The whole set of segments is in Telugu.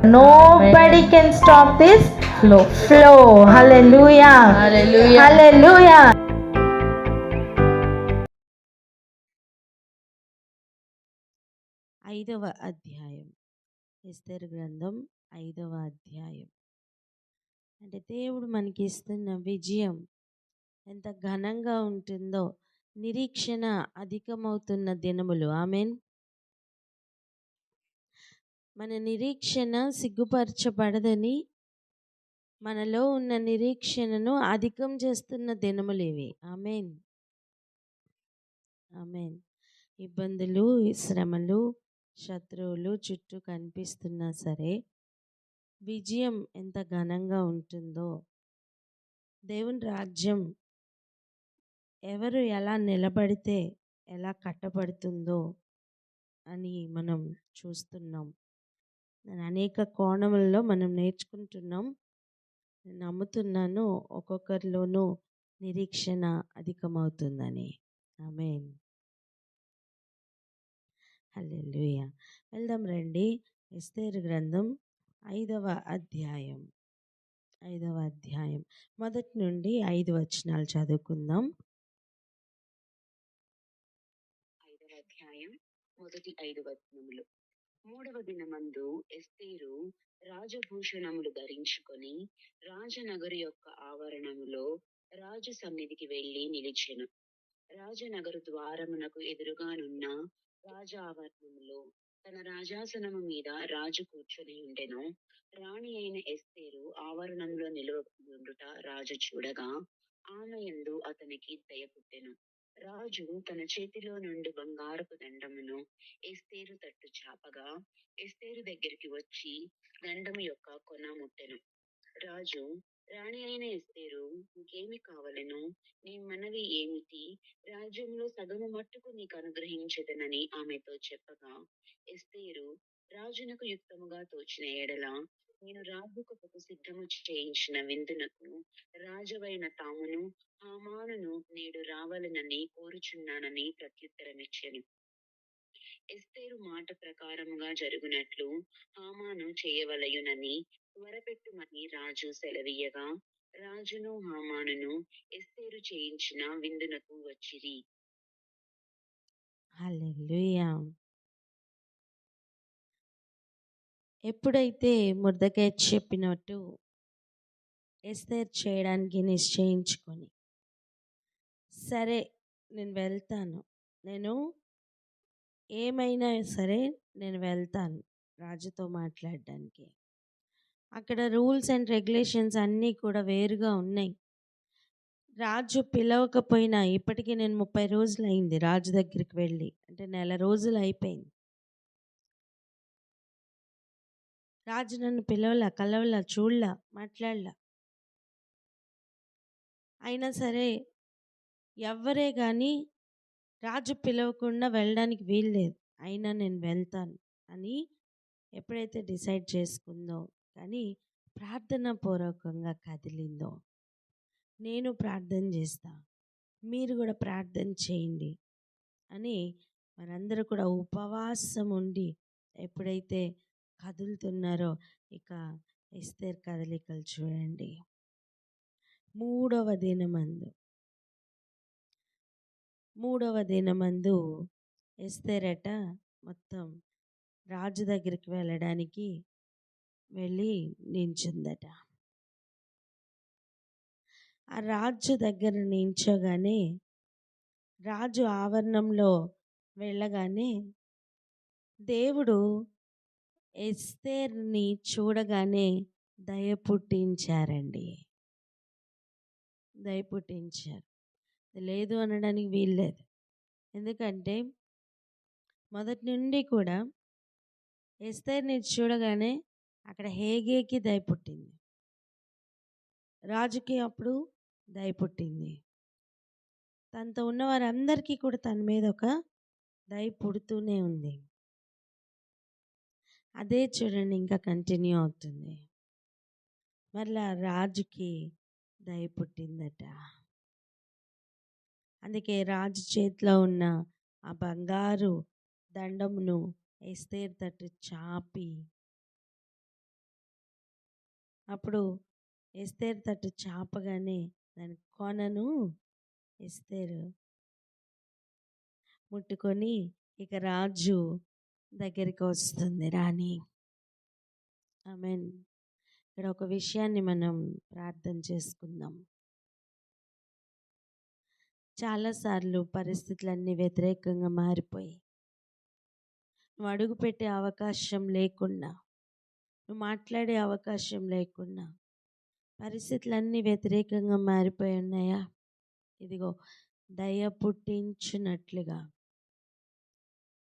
Nobody can stop this flow. Hallelujah. Hallelujah. Hallelujah. ఐదవ అధ్యాయం, ఎస్తేరు గ్రంథం 5వ అధ్యాయం. అంటే దేవుడు మనకి ఇస్తున్న విజయం ఎంత ఘనంగా ఉంటుందో, నిరీక్షణ అధికమవుతున్న దినములు. ఆమెన్. మన నిరీక్షణ సిగ్గుపరచబడదని, మనలో ఉన్న నిరీక్షణను అధికం చేస్తున్న దినములు ఇవి. ఆమెన్. ఆమెన్. ఇబ్బందులు, శ్రమలు, శత్రువులు చుట్టూ కనిపిస్తున్నా సరే, విజయం ఎంత ఘనంగా ఉంటుందో, దేవుని రాజ్యం ఎవరు ఎలా నిలబడితే ఎలా కట్టబడుతుందో అని మనం చూస్తున్నాం. అనేక కోణములలో మనం నేర్చుకుంటున్నాం. నేను నమ్ముతున్నాను ఒక్కొక్కరిలోనూ నిరీక్షణ అధికమవుతుందని. ఆమేన్. హల్లెలూయా. వెళ్దాం రండి. ఎస్తేరు గ్రంథం 5వ అధ్యాయం. 5వ అధ్యాయం మొదటి నుండి 5 వచనాలు చదువుకుందాం. 5వ అధ్యాయం మొదటి 5 వచనములు. 3వ దినమందు ఎస్తేరు రాజభూషణములు ధరించుకొని రాజనగరు యొక్క ఆవరణములో రాజు సన్నిధికి వెళ్లి నిలిచెను. రాజనగరు ద్వారమునకు ఎదురుగానున్న రాజ ఆవరణములో తన రాజాసనము మీద రాజు కూర్చొని ఉండెను. రాణి అయిన ఎస్తేరు ఆవరణంలో నిలువబడుట రాజు చూడగా ఆమె యందు అతనికి దయ పుట్టెను. రాజు తన చేతిలో నుండి బంగారపు దండమును ఎస్తేరు తట్టు చాపగా ఎస్తేరు దగ్గరికి వచ్చి దండము యొక్క కొన ముట్టెను. రాజు, రాణి అయిన ఎస్తేరు, నీకేమి కావలెను? నీ మనవి ఏమిటి? రాజ్యంలో సగము మట్టుకు నీకు అనుగ్రహించదనని ఆమెతో చెప్పగా, ఎస్తేరు, రాజునకు యుక్తముగా తోచిన ఎడల నేను రాజుకు సిద్ధము చేయించిన విందునకు రాజవైన తామును హామానును నేడు రావాలనని కోరుచున్నానని ప్రత్యుత్తరమిచ్చెను. ఎస్తేరు మాట ప్రకారముగా జరుగునట్లు హామాను చేయవలయునని త్వరపెట్టుమని రాజు సెలవీయగా, రాజును హామానును ఎస్తేరు చేయించిన విందునకు వచ్చిరి. హల్లెలూయా. ఎప్పుడైతే మొర్దెకై చెప్పినట్టు ఎస్తేరు చేయడానికి నిశ్చయించుకొని, సరే నేను వెళ్తాను, నేను ఏమైనా సరే నేను వెళ్తాను రాజుతో మాట్లాడడానికి. అక్కడ రూల్స్ అండ్ రెగ్యులేషన్స్ అన్నీ కూడా వేరుగా ఉన్నాయి. రాజు పిలవకపోయినా, ఇప్పటికీ నేను 30 రోజులు అయింది రాజు దగ్గరికి వెళ్ళి, అంటే నెల రోజులు అయిపోయింది. రాజు నన్ను పిలవలా, కలవలా, చూడలా, మాట్లాడలా. అయినా సరే ఎవ్వరే కానీ రాజు పిలవకుండా వెళ్ళడానికి వీల్లేదు, అయినా నేను వెళ్తాను అని ఎప్పుడైతే డిసైడ్ చేసుకుందో, కానీ ప్రార్థన పూర్వకంగా కదిలిందో, నేను ప్రార్థన చేస్తా, మీరు కూడా ప్రార్థన చేయండి అని మనందరూ కూడా ఉపవాసం ఉండి ఎప్పుడైతే కదులుతున్నారో, ఇక ఎస్తేరు కదలికలు చూడండి. 3వ దినమందు ఎస్తేరట మొత్తం రాజు దగ్గరికి వెళ్ళడానికి వెళ్ళి నించుందట. ఆ రాజు దగ్గర నించోగానే, రాజు ఆవరణంలో వెళ్ళగానే దేవుడు ఎస్తేర్ని చూడగానే దయ పుట్టించారండి. దయ పుట్టించారు. లేదు అనడానికి వీల్లేదు. ఎందుకంటే మొదటి నుండి కూడా ఎస్తేర్ని చూడగానే అక్కడ హేగేకి దయ పుట్టింది, రాజుకి అప్పుడు దయ పుట్టింది, తనతో ఉన్న వారందరికీ కూడా తన మీద ఒక దయ పుడుతూనే ఉంది. అదే చూడండి ఇంకా కంటిన్యూ అవుతుంది. మరలా రాజుకి దయ పుట్టిందట. అందుకే రాజు చేతిలో ఉన్న ఆ బంగారు దండమును ఎస్తేరు తట్టు చాపి అప్పుడు ఎస్తేరు తట్టు చాపగానే దాని కొనను ఎస్తేరు ముట్టుకొని ఇక రాజు దగ్గరికి వస్తుంది రాణి. ఆమెన్. ఇక్కడ ఒక విషయాన్ని మనం ప్రార్థన చేసుకుందాం. చాలాసార్లు పరిస్థితులన్నీ వ్యతిరేకంగా మారిపోయి నువ్వు అడుగు పెట్టే అవకాశం లేకుండా, నువ్వు మాట్లాడే అవకాశం లేకుండా పరిస్థితులన్నీ వ్యతిరేకంగా మారిపోయి ఉన్నాయా? ఇదిగో దయ పుట్టించినట్లుగా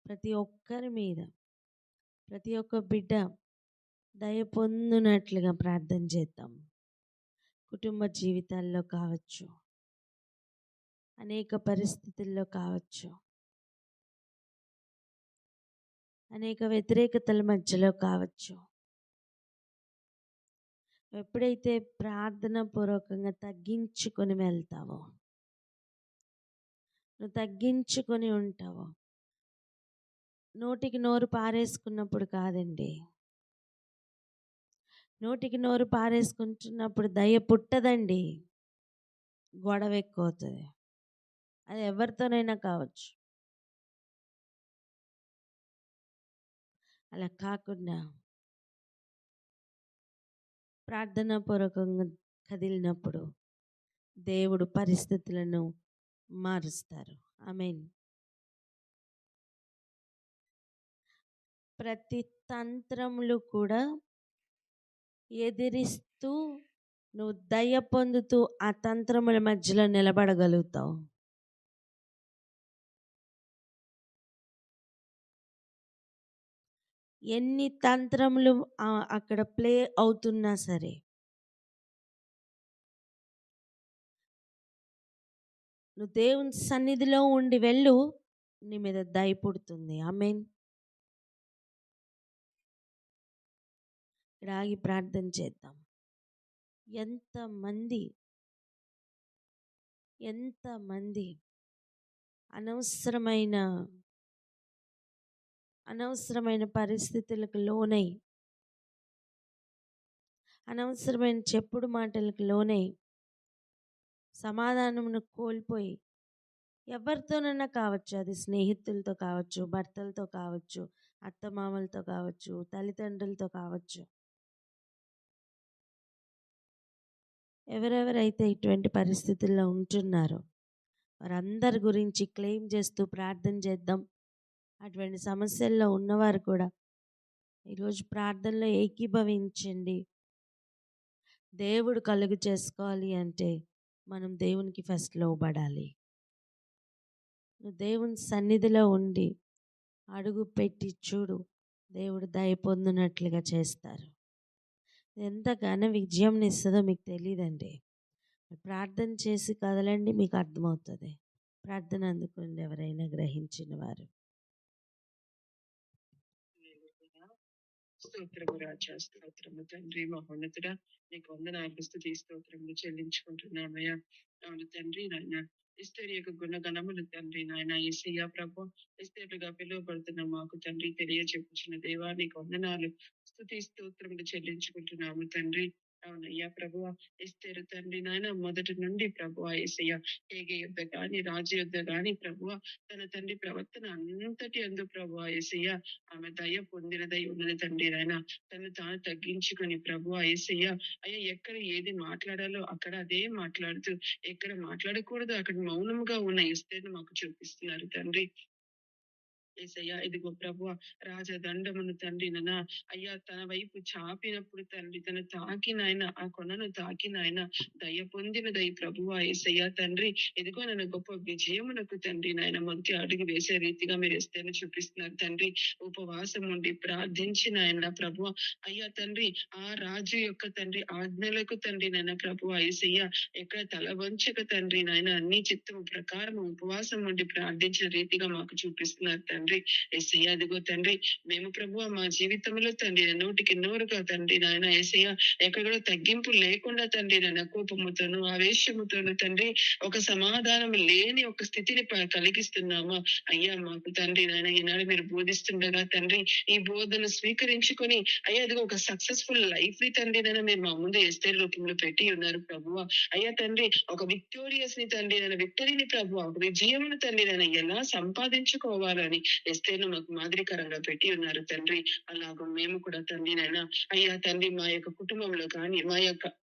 ప్రతి ఒక్కరి మీద, ప్రతి ఒక్క బిడ్డ దయ పొందినట్లుగా ప్రార్థన చేద్దాం. కుటుంబ జీవితాల్లో కావచ్చు, అనేక పరిస్థితుల్లో కావచ్చు, అనేక వ్యతిరేకతల మధ్యలో కావచ్చు, ఎప్పుడైతే ప్రార్థన పూర్వకంగా తగ్గించుకొని వెళ్తావో, నువ్వు తగ్గించుకొని ఉంటావో, నోటికి నోరు పారేసుకున్నప్పుడు కాదండి, నోటికి నోరు పారేసుకుంటున్నప్పుడు దయ పుట్టదండి, గొడవ ఎక్కువ అవుతుంది. అది ఎవరితోనైనా కావచ్చు. అలా కాకుండా ప్రార్థనా పూర్వకంగా కదిలినప్పుడు దేవుడు పరిస్థితులను మారుస్తారు. ఆమేన్. ప్రతి తంత్రములు కూడా ఎదిరిస్తూ నువ్వు దయ పొందుతూ ఆ తంత్రముల మధ్యలో నిలబడగలుగుతావు. ఎన్ని తంత్రములు అక్కడ ప్లే అవుతున్నా సరే, నువ్వు దేవుని సన్నిధిలో ఉండి వెళ్ళు, నీ మీద దయ పుడుతుంది. ఆమేన్. ఇక్కడ ఆగి ప్రార్థన చేద్దాం. ఎంతమంది అనవసరమైన పరిస్థితులకు లోనై, అనవసరమైన చెప్పుడు మాటలకు లోనై, సమాధానమును కోల్పోయి, ఎవరితోనైనా కావచ్చు, అది స్నేహితులతో కావచ్చు, భర్తలతో కావచ్చు, అత్తమామలతో కావచ్చు, తల్లిదండ్రులతో కావచ్చు, ఎవరెవరైతే ఇటువంటి పరిస్థితుల్లో ఉంటున్నారో వారందరి గురించి క్లెయిమ్ చేస్తూ ప్రార్థన చేద్దాం. అటువంటి సమస్యల్లో ఉన్నవారు కూడా ఈరోజు ప్రార్థనలో ఏకీభవించండి. దేవుడు కలుగు చేసుకోవాలి అంటే మనం దేవునికి ఫస్ట్ లోబడాలి. నువ్వు దేవుని సన్నిధిలో ఉండి అడుగు పెట్టి చూడు, దేవుడు దయ పొందినట్లుగా చేస్తారు. ఎంత ఘన విజయం ఇస్తుందో మీకు తెలియదండి. ప్రార్థన చేసి కదలండి, మీకు అర్థమవుతుంది. ప్రార్థన అందుకోండి ఎవరైనా గ్రహించిన వారు. స్తోత్రము రాజా, స్తోత్రము తండ్రి, మహోన్నతుడా, నీకు వందనాలు, స్తుతి స్తోత్రములు చెల్లించుకుంటున్నామయ్యా. అవును తండ్రి, నాయన ఎస్తేరు యొక్క గుణగణములు తండ్రి, నాయన యేసయ్య ప్రభు, ఎస్తేరుగా పిలువబడుతున్న మాకు తండ్రి తెలియచెప్పుచున్న దేవా, నీకు వందనాలు, స్తుతి స్తోత్రములు చెల్లించుకుంటున్నాము తండ్రి. అవునయ్యా ప్రభువా, ఎస్తేరు తండ్రి నాయన మొదటి నుండి ప్రభువా యేసయ్య హేగే యుద్ధ గాని, రాజు యుద్ధ గాని ప్రభువా, తన తండ్రి ప్రవర్తన అంతటి అందు ప్రభువా యేసయ్య ఆమె దయ పొందినదై ఉన్నది తండ్రి నాయన. తను తాను తగ్గించుకొని ప్రభువా యేసయ్య అయ్యా ఎక్కడ ఏది మాట్లాడాలో అక్కడ అదే మాట్లాడుతూ, ఎక్కడ మాట్లాడకూడదు అక్కడ మౌనముగా ఉన్న ఎస్తేరును మాకు చూపిస్తున్నారు తండ్రి. యేసయ్యా ఇదిగో ప్రభువా, రాజదండమును తండ్రి నాయన అయ్యా తన వైపు చాపినప్పుడు తండ్రి తను తాకినాయన, ఆ కొనను తాకినాయన దయ పొందినదై ప్రభువా యేసయ్యా తండ్రి, ఇదిగో నన్ను గొప్ప విజయమునకు తండ్రి నాయన మొదటి అడుగు వేసే రీతిగా మీరు ఎస్తేరును చూపిస్తున్నారు తండ్రి. ఉపవాసం ఉండి ప్రార్థించిన ఆయన ప్రభువా అయ్యా తండ్రి, ఆ రాజు యొక్క తండ్రి ఆజ్ఞలకు తండ్రి నాయన ప్రభువా యేసయ్య ఎక్కడ తల వంచక తండ్రి నాయన నీ చిత్తము ప్రకారం ఉపవాసం ఉండి ప్రార్థించిన రీతిగా మాకు చూపిస్తున్నారు తండ్రి. తండ్రి. యేసయ్య అదిగో తండ్రి, మేము ప్రభువా మా జీవితంలో తండ్రి నూటికి నూరుగా తండ్రి నాయన యేసయ్య ఎక్కడ కూడా తగ్గింపు లేకుండా తండ్రి నాయన కోపముతోను ఆవేశముతోను తండ్రి ఒక సమాధానం లేని ఒక స్థితిని కలిగిస్తున్నాము. అయ్యా మాకు తండ్రి నాయన ఈనాడు మీరు బోధిస్తుండగా తండ్రి ఈ బోధన స్వీకరించుకొని అయ్యా అదిగో ఒక సక్సెస్ఫుల్ లైఫ్ ని తండ్రి నాయన మీరు మా ముందు ఎస్తేర్ రూపంలో పెట్టి ఉన్నారు ప్రభువా. అయ్యా తండ్రి ఒక విక్టోరియస్ ని తండ్రి నాయన విక్టరీని ప్రభువా ఒక విజయమును తండ్రి నాయన ఎలా సంపాదించుకోవాలని ఎస్తేర్ను మాకు మాదిరికరంగా పెట్టి ఉన్నారు తండ్రి. అలాగ మేము కూడా తండ్రి నాయన అయ్యా తండ్రి మా యొక్క కుటుంబంలో కానీ మా యొక్క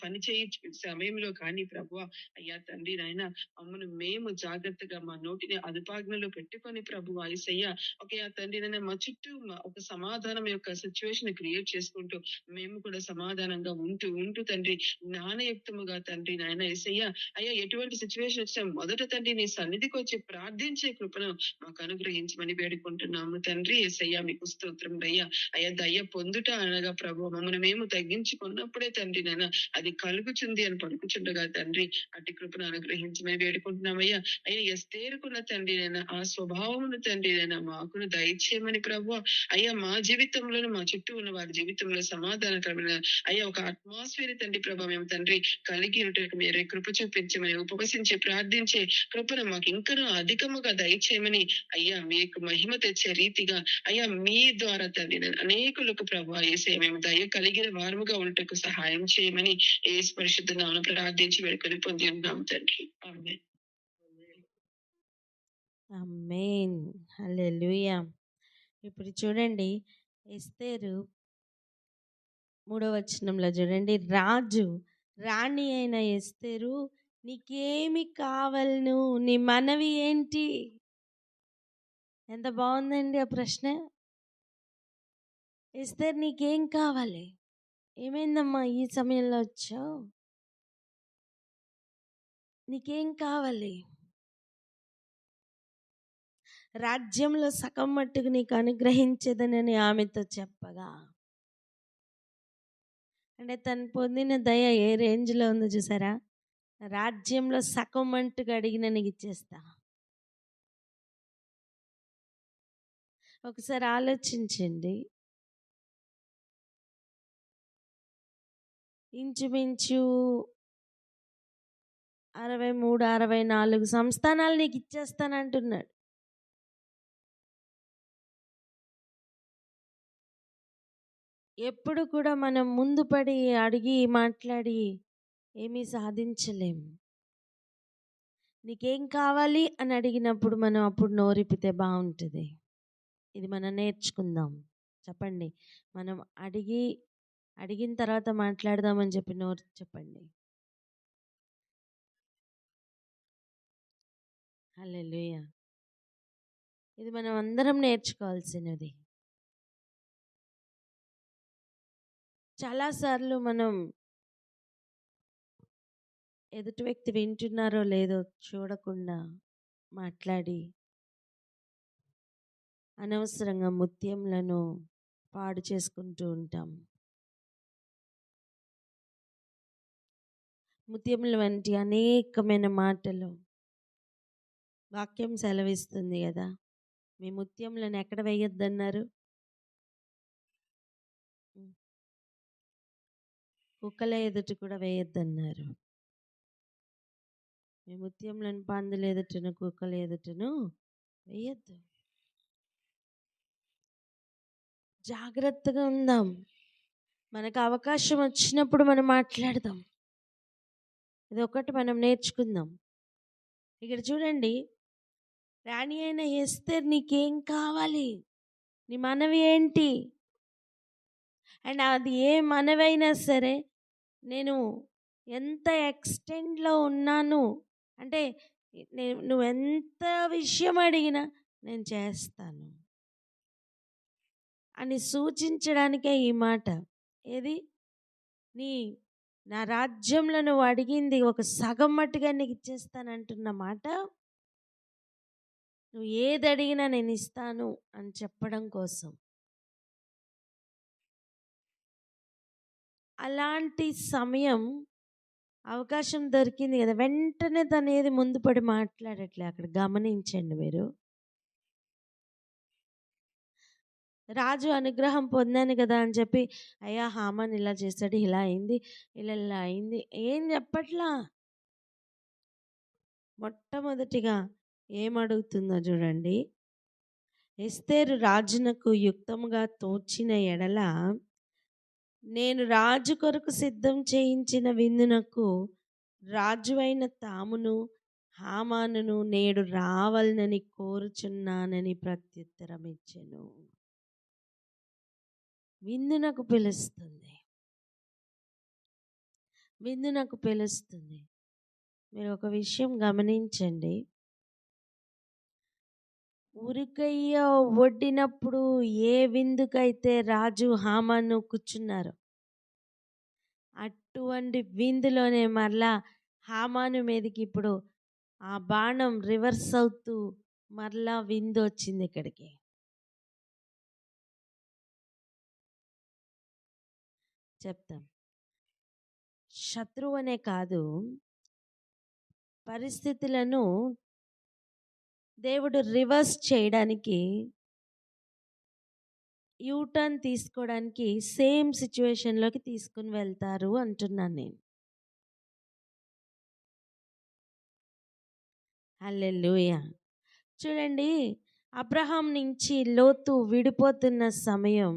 పని చేయ సమయంలో కానీ ప్రభువా అయ్యా తండ్రి నాయన అమ్మను మేము జాగ్రత్తగా మా నోటిని అదుపాజ్ఞలో పెట్టుకొని ప్రభువా యేసయ్య ఒక తండ్రి నాయన మా చుట్టూ ఒక సమాధానం యొక్క సిచ్యువేషన్ క్రియేట్ చేసుకుంటూ మేము కూడా సమాధానంగా ఉంటూ తండ్రి జ్ఞానయుక్తముగా తండ్రి నాయన యేసయ్య అయ్యా ఎటువంటి సిచ్యువేషన్ వచ్చినా మొదట తండ్రి నీ సన్నిధికి వచ్చి ప్రార్థించే కృపను మాకు అనుగ్రహించమని వేడుకుంటున్నాము తండ్రి. యేసయ్య మీకు స్తోత్రం అయ్యా. అయ్యా దయ పొందుట అనగా ప్రభు మమ్మల్ని మేము తగ్గించుకున్నప్పుడే తండ్రి నాయన అది కలుగుతుంది అని పలుకుచుండగా తండ్రి అట్టి కృపను అనుగ్రహించమని వేడుకుంటున్నామయ్యా. అయ్యా ఎస్తేరుకున్న తండ్రి నైనా ఆ స్వభావమును తండ్రి నైనా మాకును దయచేయమని ప్రభు అయ్యా మా జీవితంలోను మా చుట్టూ ఉన్న వారి జీవితంలో సమాధానకరమైన అయ్యా ఒక అట్మాస్ఫియర్ తండ్రి ప్రభా మేము తండ్రి కలిగి ఉండటకు మీరే కృప చూపించమని ఉపవసించి ప్రార్థించే కృపను మాకు ఇంకనూ అధికముగా దయచేయమని అయ్యా మీకు మహిమ తెచ్చే రీతిగా అయ్యా మీ ద్వారా తండ్రి అనేకులకు ప్రభా యేసయ్య మేము దయ కలిగిన వారముగా ఉండటకు సహాయం చేయమని యేసు పరిశుద్ధ నామమున ప్రార్థించి వేడుకొని పొంది ఉన్నాం తండ్రి. ఆమేన్. ఆమేన్. హల్లెలూయా. ఇప్పుడు చూడండి ఎస్తేరు 3వ వచనంలో చూడండి, రాణి అయిన ఎస్తేరు నీకేమి కావాలను, నీ మనవి ఏంటి? ఎంత బాగుందండి ఆ ప్రశ్న. ఎస్తేరు నీకేం కావాలి? ఏమైందమ్మా ఈ సమయంలో వచ్చావు? నీకేం కావాలి? రాజ్యంలో సగం మట్టుకు నీకు అనుగ్రహించదనని ఆమెతో చెప్పగా, అంటే తను పొందిన దయ ఏ రేంజ్లో ఉందో చూసారా? రాజ్యంలో సగం మట్టుకు అడిగిన నీకు ఇచ్చేస్తా. ఒకసారి ఆలోచించండి. ఇంచుమించు 63, 64 సంస్థానాలు నీకు ఇచ్చేస్తానంటున్నాడు. ఎప్పుడు కూడా మనం ముందు పడి అడిగి మాట్లాడి ఏమీ సాధించలేము. నీకేం కావాలి అని అడిగినప్పుడు మనం అప్పుడు నోరిపితే బాగుంటుంది. ఇది మనం నేర్చుకుందాం. చెప్పండి, మనం అడిగిన తర్వాత మాట్లాడదామని చెప్పి నోరు చెప్పండి. హల్లెలూయా. ఇది మనం అందరం నేర్చుకోవాల్సినది. చాలాసార్లు మనం ఎదుటి వ్యక్తి వింటున్నారో లేదో చూడకుండా మాట్లాడి అనవసరంగా ముత్యములను పాడు చేసుకుంటూ ఉంటాం. ముత్యముల వంటి అనేకమైన మాటలు వాక్యం సెలవిస్తుంది కదా. మీ ముత్యములను ఎక్కడ వేయొద్దన్నారు? కుక్కల ఎదుట కూడా వేయొద్దన్నారు. మీ ముత్యములను పందుల ఎదుటను కుక్కల ఎదుటను వేయొద్దు. జాగ్రత్తగా ఉందాం. మనకు అవకాశం వచ్చినప్పుడు మనం మాట్లాడదాం. ఇది ఒకటి మనం నేర్చుకుందాం. ఇక్కడ చూడండి, రాణి అయిన ఎస్తేర్ నీకేం కావాలి, నీ మనవి ఏంటి? అండ్ అది ఏ మనవైనా సరే, నేను ఎంత ఎక్స్టెండ్లో ఉన్నాను అంటే నువ్వు ఎంత విషయం అడిగినా నేను చేస్తాను అని సూచించడానికే ఈ మాట. ఏది? నా రాజ్యంలో నువ్వు అడిగింది ఒక సగం మట్టుగా నీకు ఇచ్చేస్తానంటున్న మాట, నువ్వు ఏది అడిగినా నేను ఇస్తాను అని చెప్పడం కోసం. అలాంటి సమయం అవకాశం దొరికింది కదా, వెంటనే తను ఏది ముందు పడి మాట్లాడట్లే. అక్కడ గమనించండి మీరు. రాజు అనుగ్రహం పొందాను కదా అని చెప్పి, అయ్యా హామాన్ ఇలా చేశాడు, ఇలా అయింది, ఇలా ఇలా అయింది, ఏం చెప్పట్లా. మొట్టమొదటిగా ఏమడుగుతుందో చూడండి. ఎస్తేరు రాజునకు యుక్తముగా తోచిన ఎడల నేను రాజు కొరకు సిద్ధం చేయించిన విందునకు రాజువైన తామును హామానును నేడు రావాలని కోరుచున్నానని ప్రత్యుత్తరం ఇచ్చెను. విందునకు పిలుస్తుంది, విందునకు పిలుస్తుంది. మీరు ఒక విషయం గమనించండి. ఉరికయ్య వడ్డినప్పుడు ఏ విందుకైతే రాజు హామాను కూర్చున్నారు, అటువంటి విందులోనే మరలా హామాను మీదకి ఇప్పుడు ఆ బాణం రివర్స్ అవుతూ మరలా విందు వచ్చింది ఇక్కడికి. చెప్తాం. శత్రువు అనే కాదు, పరిస్థితులను దేవుడు రివర్స్ చేయడానికి, యూటర్న్ తీసుకోవడానికి సేమ్ సిచ్యువేషన్లోకి తీసుకుని వెళ్తారు అంటున్నాను నేను. హల్లెలూయా. చూడండి, అబ్రహాం నుంచి లోతు విడిపోతున్న సమయం,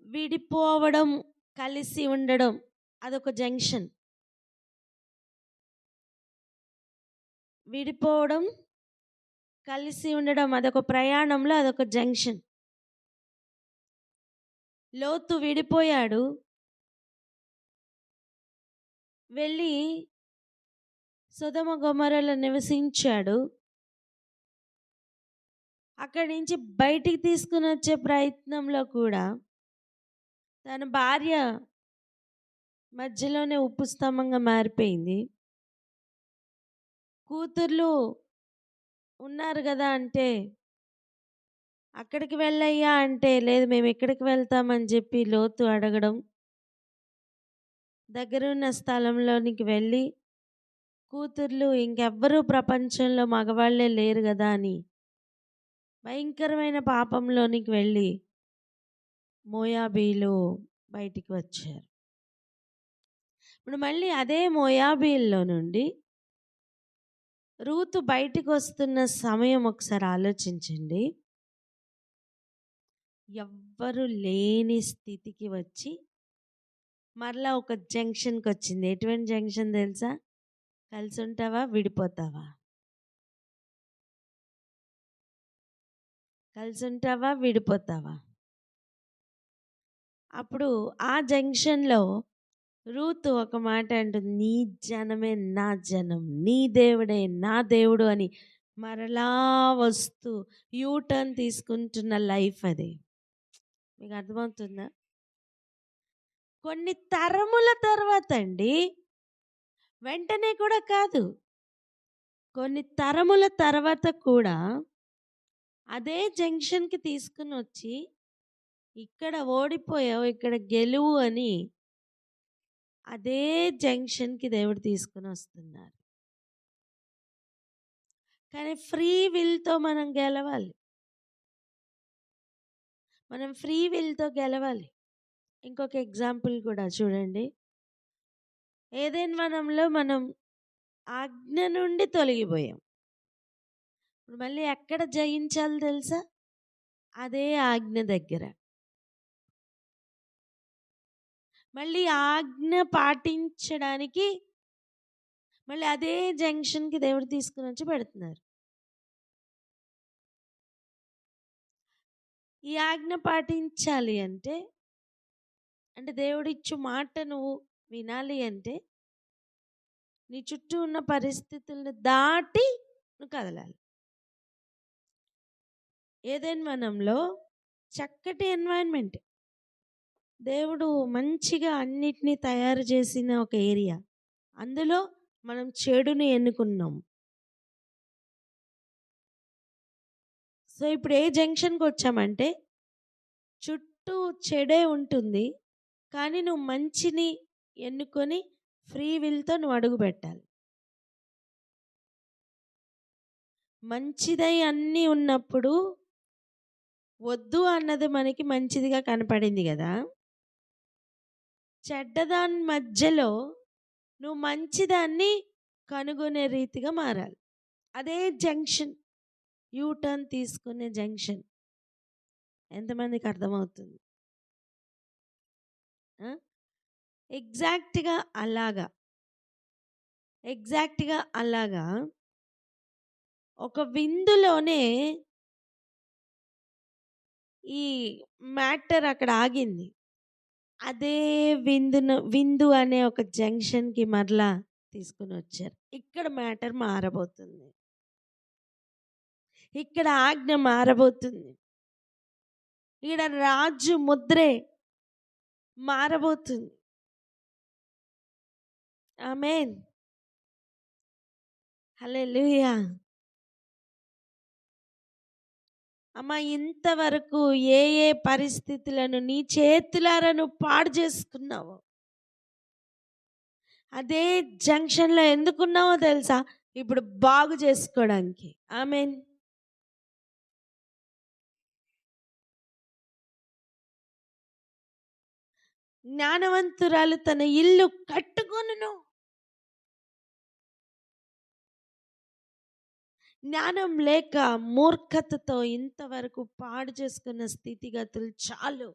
విడిపోవడం, కలిసి ఉండడం అదొక జంక్షన్. విడిపోవడం, కలిసి ఉండడం అదొక ప్రయాణంలో అదొక జంక్షన్. లోతు విడిపోయాడు, వెళ్ళి సొదొమ గొమొర్రాలో నివసించాడు. అక్కడి నుంచి బయటికి తీసుకుని వచ్చే ప్రయత్నంలో కూడా తన భార్య మధ్యలోనే ఉప్పు స్తంభంగా మారిపోయింది. కూతుర్లు ఉన్నారు కదా అంటే, అక్కడికి వెళ్ళయ్యా అంటే, లేదు మేము ఎక్కడికి వెళ్తామని చెప్పి లోతు అడగడం, దగ్గరున్న స్థలంలోనికి వెళ్ళి కూతుర్లు ఇంకెవ్వరూ ప్రపంచంలో మగవాళ్ళే లేరు కదా అని భయంకరమైన పాపంలోనికి వెళ్ళి మోయాబీలు బయటికి వచ్చారు. ఇప్పుడు మళ్ళీ అదే మోయాబీల్లో నుండి రూతు బయటికి వస్తున్న సమయం ఒకసారి ఆలోచించండి. ఎవ్వరు లేని స్థితికి వచ్చి మరలా ఒక జంక్షన్కి వచ్చింది. ఎటువంటి జంక్షన్ తెలుసా? కలిసి ఉంటావా, విడిపోతావా? కలిసి ఉంటావా, విడిపోతావా? అప్పుడు ఆ జంక్షన్లో రూతు ఒక మాట అంటుంది, నీ జనమే నా జనం, నీ దేవుడే నా దేవుడు అని మరలా వస్తూ యూటర్న్ తీసుకుంటున్న లైఫ్ అది. మీకు అర్థమవుతుందా? కొన్ని తరముల తర్వాత అండి, వెంటనే కూడా కాదు, కొన్ని తరముల తర్వాత కూడా అదే జంక్షన్కి తీసుకుని వచ్చి, ఇక్కడ ఓడిపోయావు, ఇక్కడ గెలువు అని అదే జంక్షన్కి దేవుడు తీసుకుని వస్తున్నారు. కానీ ఫ్రీ విల్తో మనం గెలవాలి, మనం ఫ్రీ విల్తో గెలవాలి. ఇంకొక ఎగ్జాంపుల్ కూడా చూడండి. ఏదైనా వనంలో మనం ఆజ్ఞ నుండి తొలగిపోయాం. ఇప్పుడు మళ్ళీ ఎక్కడ జయించాలి తెలుసా? అదే ఆజ్ఞ దగ్గర. మళ్ళీ ఆజ్ఞ పాటించడానికి మళ్ళీ అదే జంక్షన్కి దేవుడు తీసుకుని వచ్చి పెడుతున్నారు. ఈ ఆజ్ఞ పాటించాలి అంటే దేవుడు ఇచ్చు మాట నువ్వు వినాలి అంటే నీ చుట్టూ ఉన్న పరిస్థితులను దాటి నువ్వు కదలాలి. ఏదైనా వనంలో చక్కటి ఎన్వైరన్మెంట్, దేవుడు మంచిగా అన్నిటినీ తయారు చేసిన ఒక ఏరియా, అందులో మనం చెడుని ఎన్నుకున్నాం. సో ఇప్పుడు ఏ జంక్షన్కి వచ్చామంటే చుట్టూ చెడే ఉంటుంది, కానీ నువ్వు మంచిని ఎన్నుకొని ఫ్రీ విల్తో నువ్వు అడుగు పెట్టాలి. మంచిదై అన్నీ ఉన్నప్పుడు వద్దు అన్నది మనకి మంచిదిగా కనపడింది కదా. చెడ్డదాని మధ్యలో నువ్వు మంచిదాన్ని కనుగొనే రీతిగా మారాలి. అదే జంక్షన్, యూటర్న్ తీసుకునే జంక్షన్. ఎంతమందికి అర్థమవుతుంది? ఎగ్జాక్ట్గా అలాగా ఒక విందులోనే ఈ మ్యాటర్ అక్కడ ఆగింది. అదే విందు అనే ఒక జంక్షన్కి మరలా తీసుకుని వచ్చారు. ఇక్కడ మ్యాటర్ మారబోతుంది, ఇక్కడ ఆజ్ఞ మారబోతుంది, ఇక్కడ రాజు ముద్రే మారబోతుంది. ఆమేన్, హల్లెలూయా. అమ్మ, ఇంతవరకు ఏ ఏ పరిస్థితులను నీ చేతులారా నువ్వు పాడు చేసుకున్నావో, అదే జంక్షన్లో ఎందుకున్నావో తెలుసా? ఇప్పుడు బాగు చేసుకోవడానికి. ఆమేన్. జ్ఞానవంతురాలు తన ఇల్లు కట్టుకొనును. జ్ఞానం లేక మూర్ఖతతో ఇంతవరకు పాడు చేసుకున్న స్థితిగతులు చాలు.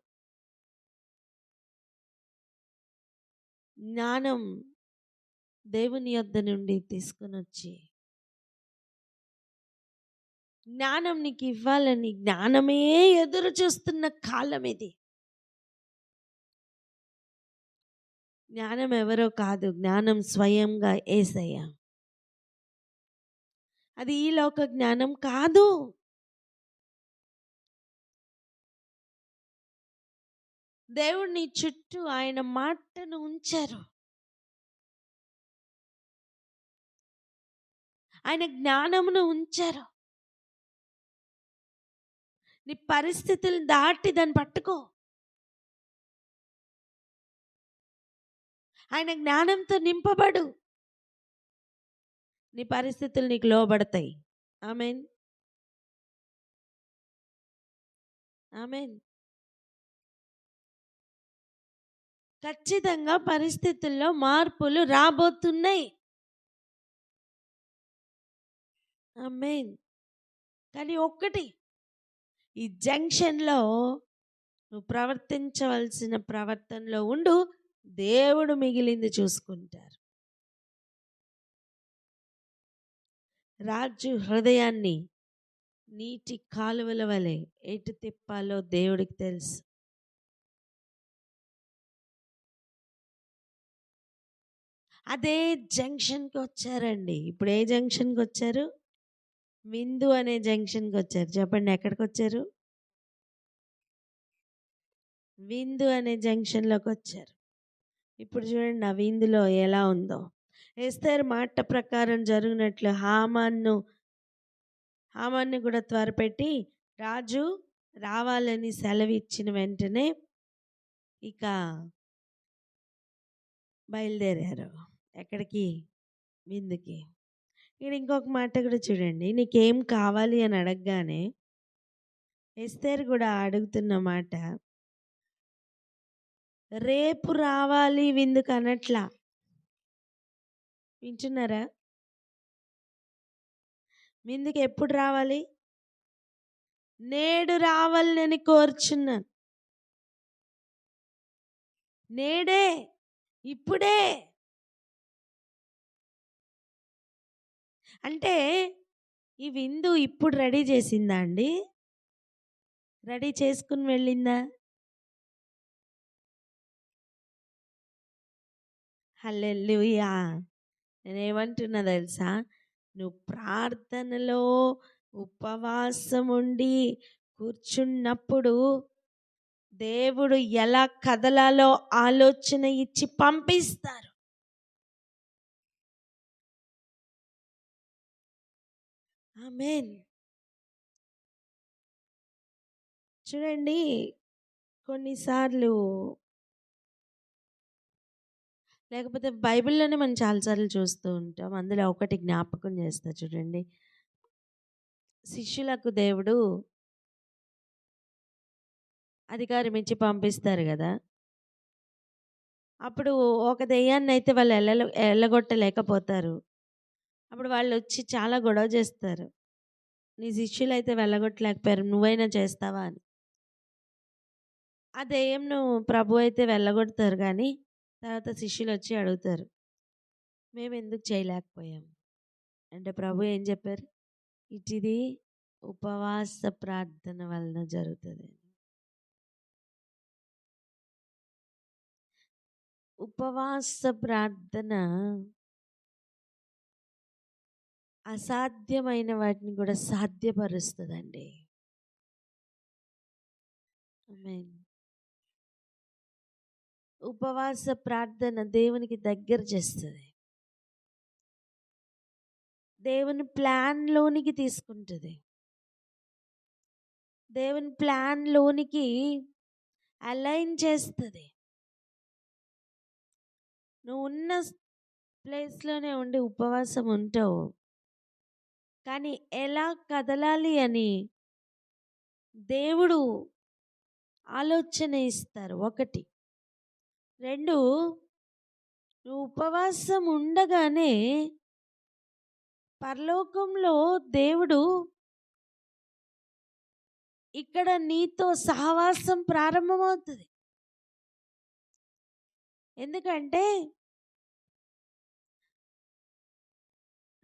జ్ఞానం దేవుని యొద్ద నుండి తీసుకుని వచ్చి జ్ఞానం నీకు ఇవ్వాలని జ్ఞానమే ఎదురు చూస్తున్న కాలం ఇది. జ్ఞానం ఎవరో కాదు, జ్ఞానం స్వయంగా యేసయ్య. అది ఈ లోక జ్ఞానం కాదు. దేవుని చుట్టూ ఆయన మాటను ఉంచారు, ఆయన జ్ఞానమును ఉంచారు. నీ పరిస్థితులు దాటి దాన్ని పట్టుకో. ఆయన జ్ఞానంతో నింపబడు, నీ పరిస్థితులు నీకు లోబడతాయి. ఆమేన్, ఆమేన్. ఖచ్చితంగా పరిస్థితుల్లో మార్పులు రాబోతున్నాయి. ఆమేన్. కానీ ఒక్కటి, ఈ జంక్షన్లో నువ్వు ప్రవర్తించవలసిన ప్రవర్తనలో ఉండు, దేవుడు మిగిలింది చూసుకుంటారు. రాజు హృదయాన్ని నీటి కాలువల వలె ఎటు తిప్పాలో దేవుడికి తెలుసు. అదే జంక్షన్కి వచ్చారండి. ఇప్పుడు ఏ జంక్షన్కి వచ్చారు? విందు అనే జంక్షన్కి వచ్చారు. చెప్పండి, ఎక్కడికి వచ్చారు? విందు అనే జంక్షన్లోకి వచ్చారు. ఇప్పుడు చూడండి ఆ విందులో ఎలా ఉందో. ఎస్తేరు మాట ప్రకారం జరిగినట్లు హామాన్ని కూడా త్వరపెట్టి రాజు రావాలని సెలవు ఇచ్చిన వెంటనే ఇక బయలుదేరారు. ఎక్కడికి? విందుకి. ఇక్కడ ఇంకొక మాట కూడా చూడండి. నీకేం కావాలి అని అడగగానే ఎస్తేరు కూడా అడుగుతున్న మాట, రేపు రావాలి విందుకు అనట్లా. వింటున్నారా? విందుకు ఎప్పుడు రావాలి? నేడు రావాలని కోరుచున్నాను. నేడే, ఇప్పుడే. అంటే ఈ విందు ఇప్పుడు రెడీ చేసిందా అండి? రెడీ చేసుకుని వెళ్ళిందా? హల్లెలూయా. నేనేమంటున్నా తెలుసా? నువ్వు ప్రార్థనలో ఉపవాసం ఉండి కూర్చున్నప్పుడు దేవుడు ఎలా కదలాలో ఆలోచన ఇచ్చి పంపిస్తారు. ఆమేన్. చూడండి, కొన్నిసార్లు లేకపోతే బైబిల్‌లోనే మనం చాలా సార్లు చూస్తూ ఉంటాం. అందులో ఒకటి జ్ఞాపకం చేస్తా చూడండి. శిష్యులకు దేవుడు అధికారం ఇచ్చి పంపిస్తారు గదా! అప్పుడు ఒక దెయ్యాన్నయితే వాళ్ళు ఎల్లగొట్టలేకపోతారు. అప్పుడు వాళ్ళొచ్చి చాలా గొడవ చేస్తారు. నీ శిష్యులైతే వెళ్ళగొట్టలేకపోయారు. నువ్వైనా చేస్తావా అని. ఆ దెయ్యంను ప్రభు అయితే వెళ్ళగొడతారు గానీ, తర్వాత శిష్యులొచ్చి అడుగుతారు. మేమెందుకు చేయలేకపోయాం? అంటే ప్రభు ఏం చెప్పారు? ఇది ఉపవాస ప్రార్థన వలన జరుగుతది. ఉపవాస ప్రార్థన అసాధ్యమైన వాటిని కూడా సాధ్యపరుస్తదండి. ఆమేన్. ఉపవాస ప్రార్థన దేవునికి దగ్గర చేస్తది. దేవుని ప్లాన్‌లోనికి తీసుకుంటది. దేవుని ప్లాన్‌లోనికి అలైన్ చేస్తది. నువ్వున్న ప్లేస్‌లోనే ఉండి ఉపవాసం ఉంటావు. కానీ ఎలా కదలాలి అని దేవుడు ఆలోచన ఇస్తారు. 1. 2 నువ్వు ఉపవాసం ఉండగానే పరలోకంలో దేవుడు ఇక్కడ నీతో సహవాసం ప్రారంభమవుతది. ఎందుకంటే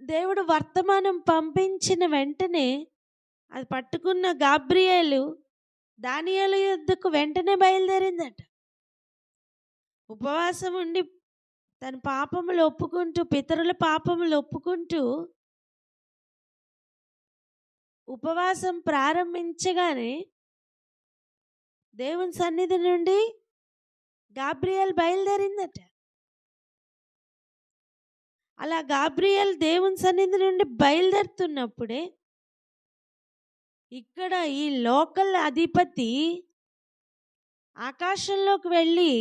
దేవుడు వర్తమానం పంపించిన వెంటనే అది పట్టుకున్న గాబ్రియేలు దానియేలు యొద్దకు వెంటనే బయలుదేరిందట. ఉపవాసం ఉండి తన పాపములు ఒప్పుకుంటూ, పితరుల పాపములు ఒప్పుకుంటూ ఉపవాసం ప్రారంభించగానే దేవుని సన్నిధి నుండి గాబ్రియేల్ బయలుదేరిందట. అలా గాబ్రియేల్ దేవుని సన్నిధి నుండి బయలుదేరుతున్నప్పుడే ఇక్కడ ఈ లోకల్ అధిపతి ఆకాశంలోకి వెళ్ళి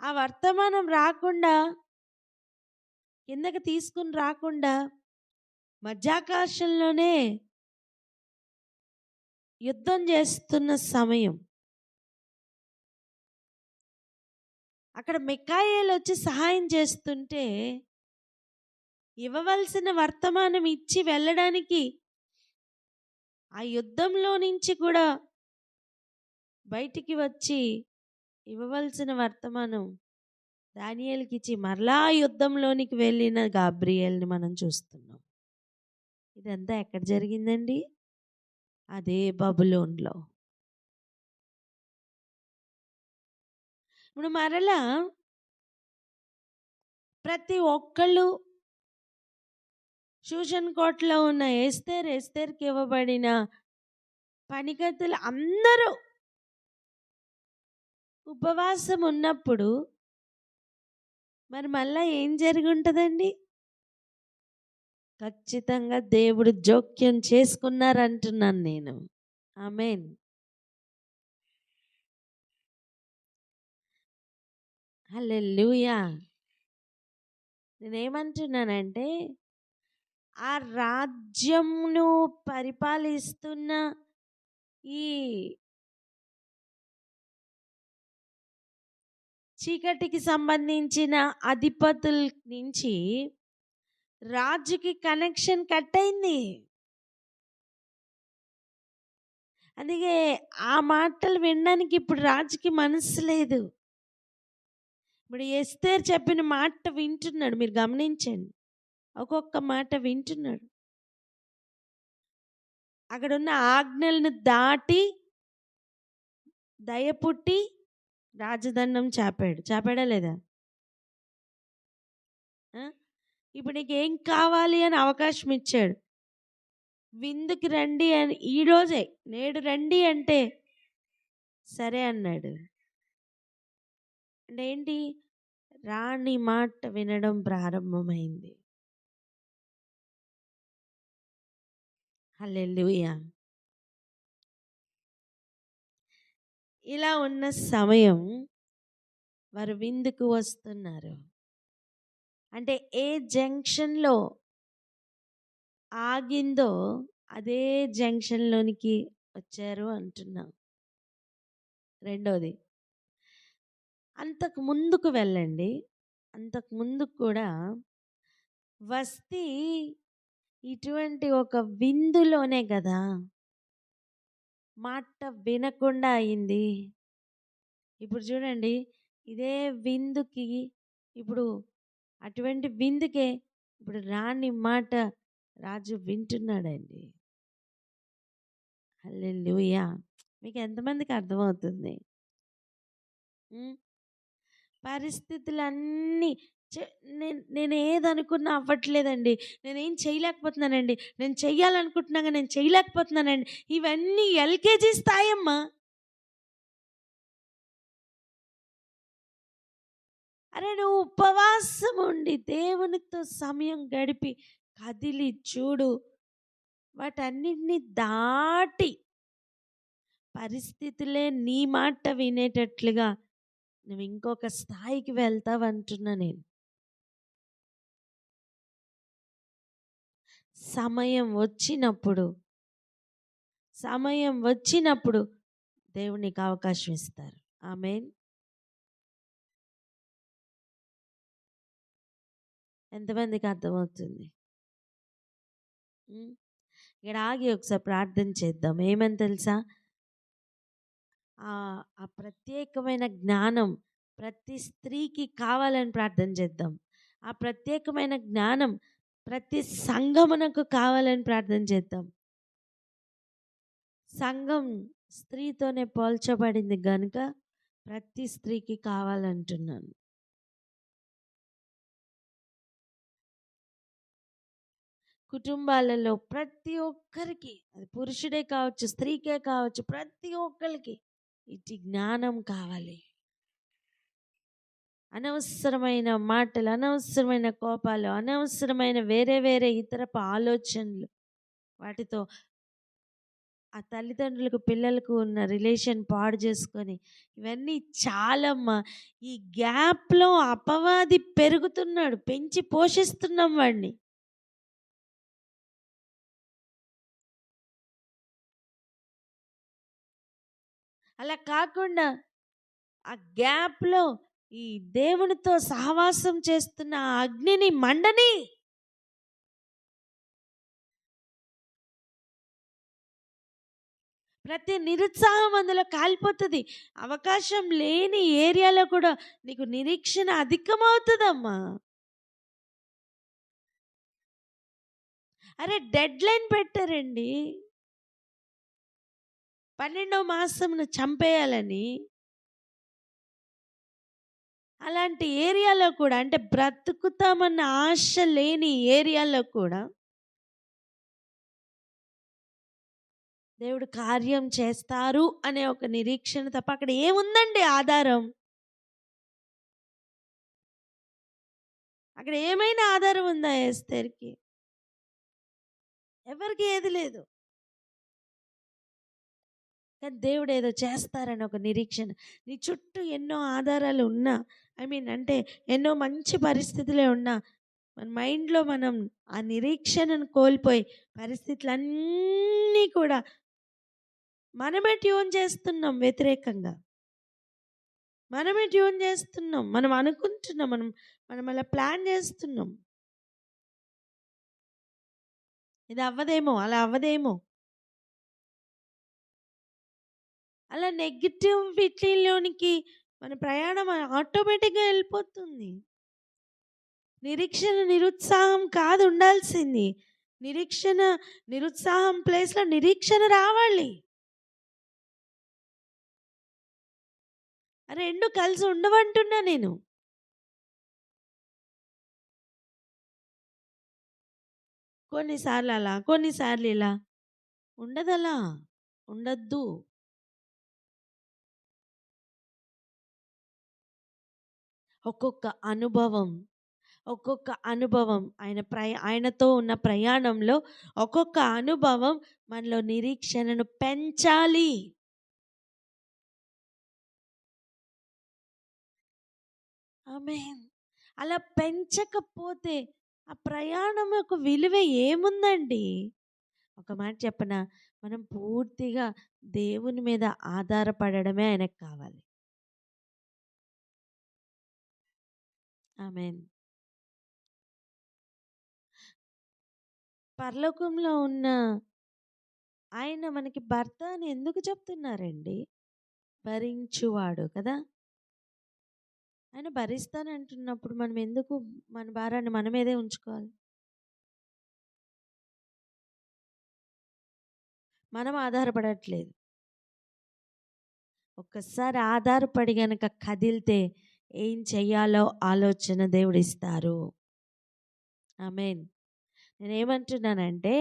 ఆ వర్తమానం రాకుండా కిందకి తీసుకుని రాకుండా మధ్యాకాశంలోనే యుద్ధం చేస్తున్న సమయం. అక్కడ మిఖాయేలు వచ్చి సహాయం చేస్తుంటే ఇవ్వవలసిన వర్తమానం ఇచ్చి వెళ్ళడానికి ఆ యుద్ధంలో నుంచి కూడా బయటికి వచ్చి ఇవ్వవలసిన వర్తమానం దానియేలుకి ఇచ్చి మరలా యుద్ధంలోనికి వెళ్ళిన గాబ్రియేల్ని మనం చూస్తున్నాం. ఇదంతా ఎక్కడ జరిగిందండి? అదే బబులోన్లో. ఇప్పుడు మరలా ప్రతి ఒక్కళ్ళు షూషన్ కోటలో ఉన్న ఎస్తేర్కి ఇవ్వబడిన పనికత్తులు అందరూ ఉపవాసం ఉన్నప్పుడు మరి మళ్ళా ఏం జరిగి ఉంటుందండి? ఖచ్చితంగా దేవుడు జోక్యం చేసుకున్నారంటున్నాను నేను. ఆమేన్. హల్లెలూయా. నేనేమంటున్నానంటే ఆ రాజ్యంను పరిపాలిస్తున్న ఈ చీకటికి సంబంధించిన అధిపతుల నుంచి రాజుకి కనెక్షన్ కట్ అయింది. అందుకే ఆ మాటలు వినడానికి ఇప్పుడు రాజుకి మనసు లేదు. ఇప్పుడు ఎస్తేర్ చెప్పిన మాట వింటున్నాడు. మీరు గమనించండి, ఒక్కొక్క మాట వింటున్నాడు. అక్కడున్న ఆజ్ఞలను దాటి దయ పుట్టి రాజదండం చాపాడా లేదా? ఇప్పుడు నీకు ఏం కావాలి అని అవకాశం ఇచ్చాడు. విందుకి రండి అని ఈరోజే నేడు రండి అంటే సరే అన్నాడు. అంటే ఏంటి? రాణి మాట వినడం ప్రారంభమైంది. హల్లెలూయా. ఇలా ఉన్న సమయం వారు విందుకు వస్తున్నారు. అంటే ఏ జంక్షన్లో ఆగిందో అదే జంక్షన్లోనికి వచ్చారు అంటున్నాం. రెండోది, అంతకు ముందుకు వెళ్ళండి. అంతకు ముందుకు కూడా వస్తీ ఇటువంటి ఒక విందులోనే కదా మాట వినకుండా అయింది. ఇప్పుడు చూడండి, ఇదే విందుకి ఇప్పుడు అటువంటి విందుకే ఇప్పుడు రాని మాట రాజు వింటున్నాడండి. హల్లెలూయా. మీకు ఎంతమందికి అర్థమవుతుంది? పరిస్థితులన్నీ నేను ఏదనుకున్నా అవ్వట్లేదండి, నేనేం చేయలేకపోతున్నానండి, నేను చెయ్యాలనుకుంటున్నాగా నేను చేయలేకపోతున్నానండి, ఇవన్నీ ఎల్కేజీ స్థాయమ్మా. అరే నువ్వు ఉపవాసం ఉండి దేవునితో సమయం గడిపి కదిలి చూడు, వాటన్నిటిని దాటి పరిస్థితులే నీ మాట వినేటట్లుగా నువ్వు ఇంకొక స్థాయికి వెళ్తావు అంటున్నా నేను. సమయం వచ్చినప్పుడు దేవునికి అవకాశం ఇస్తారు. ఆమేన్. ఎంతమందికి అర్థమవుతుంది? ఇక్కడ ఆగి ఒకసారి ప్రార్థన చేద్దాం. ఏమని తెలుసా, ఆ ప్రత్యేకమైన జ్ఞానం ప్రతి స్త్రీకి కావాలని ప్రార్థన చేద్దాం. ఆ ప్రత్యేకమైన జ్ఞానం ప్రతి సంఘమునకు కావాలని ప్రార్థన చేద్దాం. సంఘం స్త్రీతోనే పోల్చబడింది కనుక ప్రతి స్త్రీకి కావాలంటున్నాను. కుటుంబాలలో ప్రతి ఒక్కరికి, అది పురుషుడే కావచ్చు, స్త్రీకే కావచ్చు, ప్రతి ఒక్కరికి ఇటు జ్ఞానం కావాలి. అనవసరమైన మాటలు, అనవసరమైన కోపాలు, అనవసరమైన వేరే వేరే ఇతరపు ఆలోచనలు, వాటితో ఆ తల్లిదండ్రులకు పిల్లలకు ఉన్న రిలేషన్ పాడు చేసుకొని ఇవన్నీ చాలమ్మా. ఈ గ్యాప్లో అపవాది పెరుగుతున్నాడు, పెంచి పోషిస్తున్నాం వాడిని. అలా కాకుండా ఆ గ్యాప్లో ఈ దేవునితో సహవాసం చేస్తున్న ఆ అగ్నిని మండని. ప్రతి నిరుత్సాహం అందులో కాలిపోతుంది. అవకాశం లేని ఏరియాలో కూడా నీకు నిరీక్షణ అధికమవుతుందమ్మా. అరే డెడ్ లైన్ పెట్టారండి, 12వ మాసమును చంపేయాలని. అలాంటి ఏరియాలో కూడా, అంటే బ్రతుకుతామన్న ఆశ లేని ఏరియాలో కూడా దేవుడు కార్యం చేస్తారు అనే ఒక నిరీక్షణ తప్ప అక్కడ ఏముందండి ఆధారం? అక్కడ ఏమైనా ఆధారం ఉందా ఎస్తేర్కి? ఎవరికి ఏది లేదు. కానీ దేవుడు ఏదో చేస్తారని ఒక నిరీక్షణ. నీ చుట్టూ ఎన్నో ఆధారాలు ఉన్నా, అంటే ఎన్నో మంచి పరిస్థితులే ఉన్నా, మన మైండ్లో మనం ఆ నిరీక్షణను కోల్పోయి పరిస్థితులన్నీ కూడా మనమే ట్యూన్ చేస్తున్నాం వ్యతిరేకంగా. మనమే ట్యూన్ చేస్తున్నాం, మనం అనుకుంటున్నాం, మనం అలా ప్లాన్ చేస్తున్నాం. ఇది అవ్వదేమో, అలా అవ్వదేమో, అలా నెగిటివిటీలోనికి మన ప్రయాణం ఆటోమేటిక్గా వెళ్ళిపోతుంది. నిరీక్షణ నిరుత్సాహం కాదు ఉండాల్సింది. నిరుత్సాహం ప్లేస్లో నిరీక్షణ రావాలి. రెండు కలిసి ఉండవంటున్నా నేను. కొన్నిసార్లు అలా, కొన్నిసార్లు ఇలా ఉండదలా, ఉండద్దు. ఒక్కొక్క అనుభవం ఆయనతో ఉన్న ప్రయాణంలో ఒక్కొక్క అనుభవం మనలో నిరీక్షణను పెంచాలి. ఆమేన్. అలా పెంచకపోతే ఆ ప్రయాణం యొక్క విలువ ఏముందండి? ఒక మాట చెప్పనా? మనం పూర్తిగా దేవుని మీద ఆధారపడడమే ఆయనకు కావాలి. ఆమేన్. పరలోకంలో ఉన్న ఆయన మనకి భర్త అని ఎందుకు చెప్తున్నారండి? భరించువాడు కదా! ఆయన భరిస్తానంటున్నప్పుడు మనం ఎందుకు మన భారాన్ని మన మీదే ఉంచుకోవాలి? మనం ఆధారపడట్లేదు. ఒక్కసారి ఆధారపడి గనక కదిలితే ఏం చెయ్యాలో ఆలోచన దేవుడిస్తారు. ఆమేన్. నేనేమంటున్నానంటే,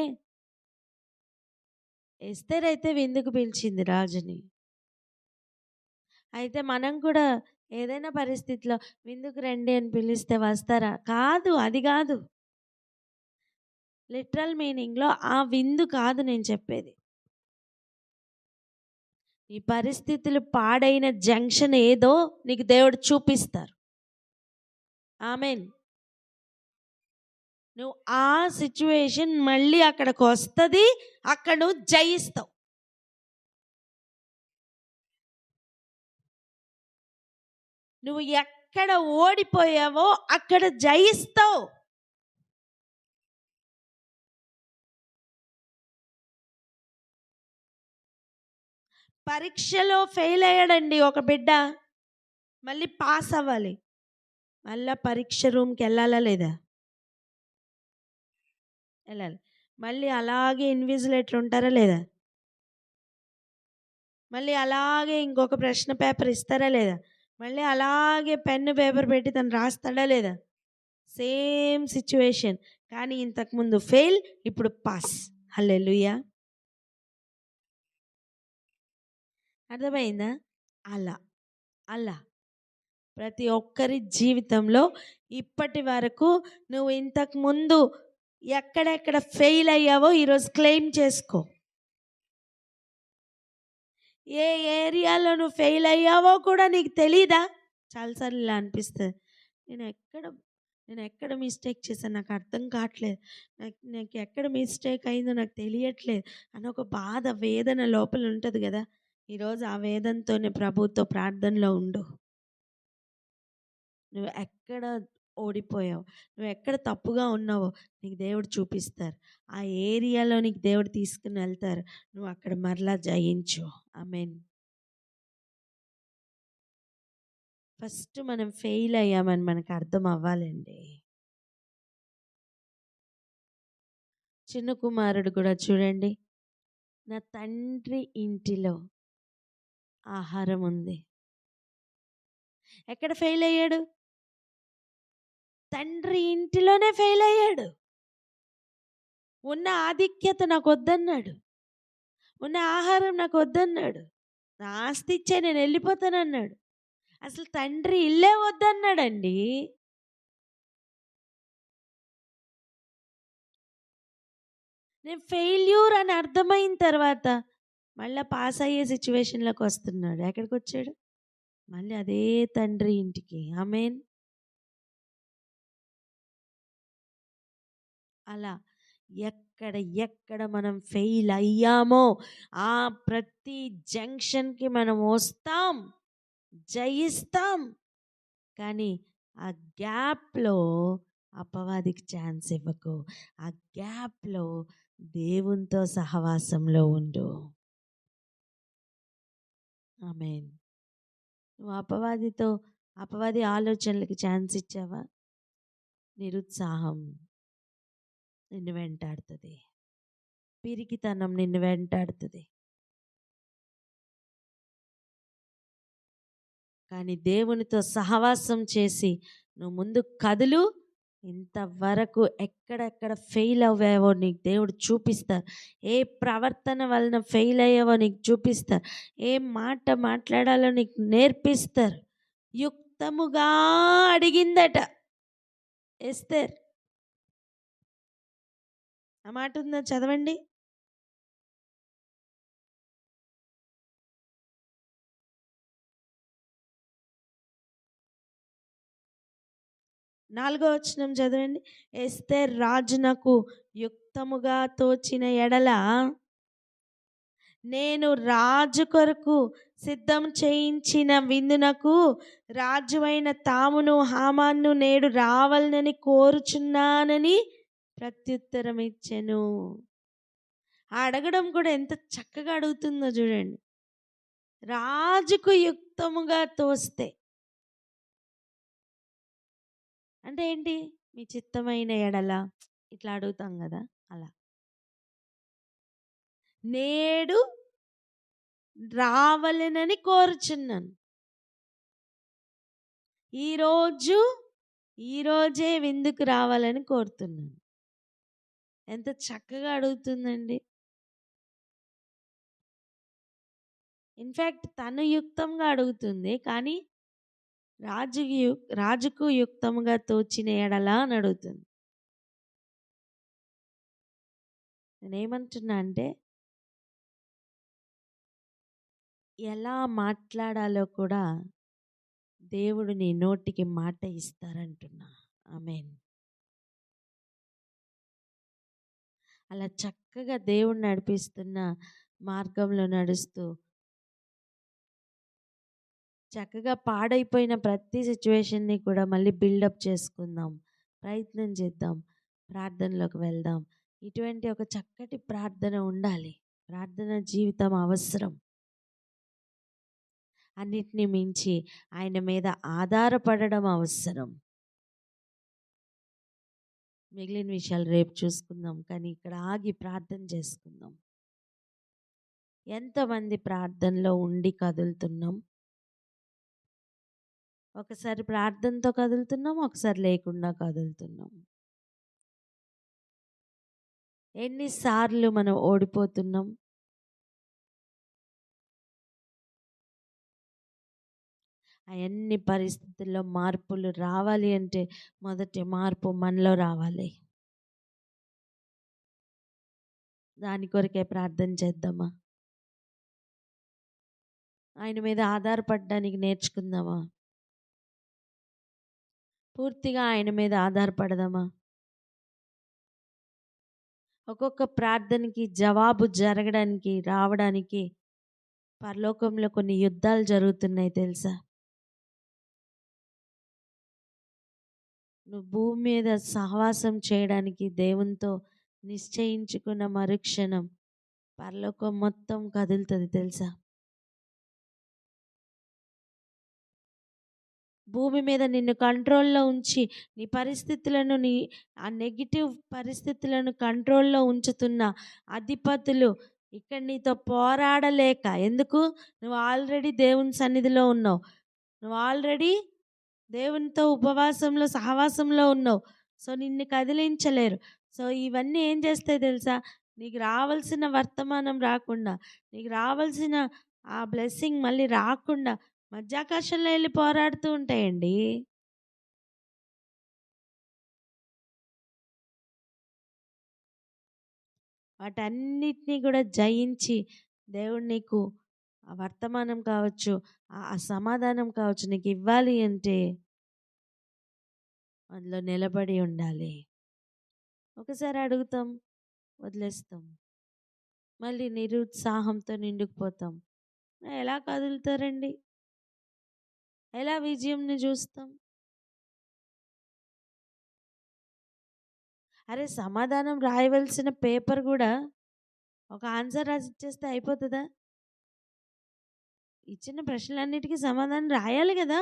ఎస్తేర్ అయితే విందుకు పిలిచింది రాజుని. అయితే మనం కూడా ఏదైనా పరిస్థితిలో విందుకు రండి అని పిలిస్తే వస్తారా? కాదు, అది కాదు. లిటరల్ మీనింగ్‌లో ఆ విందు కాదు నేను చెప్పేది. ఈ పరిస్థితులు పాడైన జంక్షన్ ఏదో నీకు దేవుడు చూపిస్తారు. ఆమేన్. నువ్వు ఆ సిచ్యువేషన్ మళ్ళీ అక్కడికి వస్తుంది, అక్కడ నువ్వు జయిస్తావు. నువ్వు ఎక్కడ ఓడిపోయావో అక్కడ జయిస్తావు. పరీక్షలో ఫెయిల్ అయ్యాడండి ఒక బిడ్డ, మళ్ళీ పాస్ అవ్వాలి. మళ్ళీ పరీక్ష రూమ్కి వెళ్ళాలా లేదా? వెళ్ళాలి. మళ్ళీ అలాగే ఇన్విజిలేటర్ ఉంటారా లేదా? మళ్ళీ అలాగే ఇంకొక ప్రశ్న పేపర్ ఇస్తారా లేదా? మళ్ళీ అలాగే పెన్ను పేపర్ పెట్టి తను రాస్తాడా లేదా? సేమ్ సిచ్యువేషన్, కానీ ఇంతకుముందు ఫెయిల్, ఇప్పుడు పాస్. హల్లెలూయా. అర్థమైందా? అలా అలా ప్రతి ఒక్కరి జీవితంలో ఇప్పటి వరకు నువ్వు ఇంతకుముందు ఎక్కడెక్కడ ఫెయిల్ అయ్యావో ఈరోజు క్లెయిమ్ చేసుకో. ఏ ఏరియాలో నువ్వు ఫెయిల్ అయ్యావో కూడా నీకు తెలీదా? చాలాసార్లు ఇలా అనిపిస్తుంది, నేను ఎక్కడ మిస్టేక్ చేశాను నాకు అర్థం కావట్లేదు, నాకు ఎక్కడ మిస్టేక్ అయిందో నాకు తెలియట్లేదు అని ఒక బాధ, వేదన లోపల ఉంటుంది కదా. ఈరోజు ఆ వేదనతోనే ప్రభుతో ప్రార్థనలో ఉండు. నువ్వు ఎక్కడ ఓడిపోయావు, నువ్వు ఎక్కడ తప్పుగా ఉన్నావో నీకు దేవుడు చూపిస్తారు. ఆ ఏరియాలో నీకు దేవుడు తీసుకుని వెళ్తారు. నువ్వు అక్కడ మరలా జయించు. ఆమేన్. ఫస్ట్ మనం ఫెయిల్ అయ్యామని మనకు అర్థం అవ్వాలండి. చిన్న కుమారుడు కూడా చూడండి, నా తండ్రి ఇంటిలో ఆహారం ఉంది. ఎక్కడ ఫెయిల్ అయ్యాడు? తండ్రి ఇంటిలోనే ఫెయిల్ అయ్యాడు. ఉన్న ఆధిక్యత నాకు వద్దన్నాడు, ఉన్న ఆహారం నాకు వద్దన్నాడు, నా ఆస్తి ఇచ్చే నేను వెళ్ళిపోతానన్నాడు. అసలు తండ్రి ఇల్లే వద్దన్నాడండి. నేను ఫెయిల్యూర్ అని అర్థమైన తర్వాత మళ్ళీ పాస్ అయ్యే సిచ్యువేషన్లోకి వస్తున్నాడు. ఎక్కడికి వచ్చాడు? మళ్ళీ అదే తండ్రి ఇంటికి. ఆమేన్. అలా ఎక్కడ మనం ఫెయిల్ అయ్యామో ఆ ప్రతి జంక్షన్కి మనం వస్తాం, జయిస్తాం. కానీ ఆ గ్యాప్లో అపవాదికి ఛాన్స్ ఇవ్వకు. ఆ గ్యాప్లో దేవునితో సహవాసంలో ఉండు. ఆమేన్. నువ్వు అపవాది ఆలోచనలకి ఛాన్స్ ఇచ్చావా? నిరుత్సాహం నిన్ను వెంటాడుతుంది, పిరికితనం నిన్ను వెంటాడుతుంది. కానీ దేవునితో సహవాసం చేసి నువ్వు ముందు కదులు. ఇంతవరకు ఎక్కడెక్కడ ఫెయిల్ అవ్వావో నీకు దేవుడు చూపిస్తారు. ఏ ప్రవర్తన వలన ఫెయిల్ అయ్యావో నీకు చూపిస్తారు. ఏ మాట మాట్లాడాలో నీకు నేర్పిస్తారు. యుక్తముగా అడిగిందట ఎస్తేర్. ఆ మాట ఉందా? చదవండి. 4వ వచనం చదవండి. ఎస్తేర్ రాజునకు యుక్తముగా తోచిన ఎడల నేను రాజు కొరకు సిద్ధం చేయించిన విందునకు రాజువైన తామును హామాను నేడు రావాలని కోరుచున్నానని ప్రత్యుత్తరం ఇచ్చెను. అడగడం కూడా ఎంత చక్కగా అడుగుతుందో చూడండి. రాజుకు యుక్తముగా తోస్తే అంటే ఏంటి? మీ చిత్తమైన ఎడల ఇట్లా అడుగుతాం కదా, అలా నేడు రావాలనని కోరుచున్నాను. ఈరోజే విందుకు రావాలని కోరుతున్నాను. ఎంత చక్కగా అడుగుతుందండి. ఇన్ఫ్యాక్ట్ తను యుక్తంగా అడుగుతుంది, కానీ రాజుకు యుక్తముగా తోచిన ఎడలా అని అడుగుతుంది. నేనేమంటున్నా అంటే, ఎలా మాట్లాడాలో కూడా దేవుడు నీ నోటికి మాట ఇస్తారంటున్నా. ఆమేన్. అలా చక్కగా దేవుడు నడిపిస్తున్న మార్గంలో నడుస్తూ చక్కగా పాడైపోయిన ప్రతి సిచ్యువేషన్ని కూడా మళ్ళీ బిల్డప్ చేసుకుందాం, ప్రయత్నం చేద్దాం, ప్రార్థనలోకి వెళ్దాం. ఇటువంటి ఒక చక్కటి ప్రార్థన ఉండాలి. ప్రార్థన జీవితం అవసరం. అన్నిటిని మించి ఆయన మీద ఆధారపడడం అవసరం. మిగిలిన విషయాలు రేపు చూసుకుందాం, కానీ ఇక్కడ ఆగి ప్రార్థన చేసుకుందాం. ఎంతమంది ప్రార్థనలో ఉండి కదులుతున్నాం? ఒకసారి ప్రార్థనతో కదులుతున్నాం, ఒకసారి లేకుండా కదులుతున్నాం. ఎన్నిసార్లు మనం ఓడిపోతున్నాం? అన్ని పరిస్థితుల్లో మార్పులు రావాలి అంటే మొదటి మార్పు మనలో రావాలి. దాని కొరకే ప్రార్థన చేద్దామా? ఆయన మీద ఆధారపడడానికి నేర్చుకుందామా? పూర్తిగా ఆయన మీద ఆధారపడదామా? ఒక్కొక్క ప్రార్థనకి జవాబు రావడానికి పరలోకంలో కొన్ని యుద్ధాలు జరుగుతున్నాయి తెలుసా? నువ్వు భూమి మీద సహవాసం చేయడానికి దేవునితో నిశ్చయించుకున్న మరుక్షణం పరలోకం మొత్తం కదులుతుంది తెలుసా? భూమి మీద నిన్ను కంట్రోల్లో ఉంచి నీ పరిస్థితులను, ఆ నెగిటివ్ పరిస్థితులను కంట్రోల్లో ఉంచుతున్న అధిపతులు ఇక్కడ నీతో పోరాడలేక, ఎందుకు? నువ్వు ఆల్రెడీ దేవుని సన్నిధిలో ఉన్నావు, నువ్వు ఆల్రెడీ దేవునితో ఉపవాసంలో సహవాసంలో ఉన్నావు. సో నిన్ను కదిలించలేరు. సో ఇవన్నీ ఏం చేస్తాయి తెలుసా? నీకు రావాల్సిన వర్తమానం రాకుండా, నీకు రావాల్సిన ఆ బ్లెస్సింగ్ మళ్ళీ రాకుండా మధ్యాకాశంలో వెళ్ళి పోరాడుతూ ఉంటాయండి. వాటన్నిటినీ కూడా జయించి దేవుడు నీకు ఆ వర్తమానం కావచ్చు, ఆ సమాధానం కావచ్చు నీకు ఇవ్వాలి అంటే అందులో నిలబడి ఉండాలి. ఒకసారి అడుగుతాం, వదిలేస్తాం, మళ్ళీ నిరుత్సాహంతో నిండుకుపోతాం. ఎలా కదులుతారండి? ఎలా విజయంని చూస్తాం? అరే సమాధానం రాయవలసిన పేపర్ కూడా ఒక ఆన్సర్ రాసి ఇచ్చేస్తే అయిపోతుందా? ఇచ్చిన ప్రశ్నలన్నిటికీ సమాధానం రాయాలి కదా.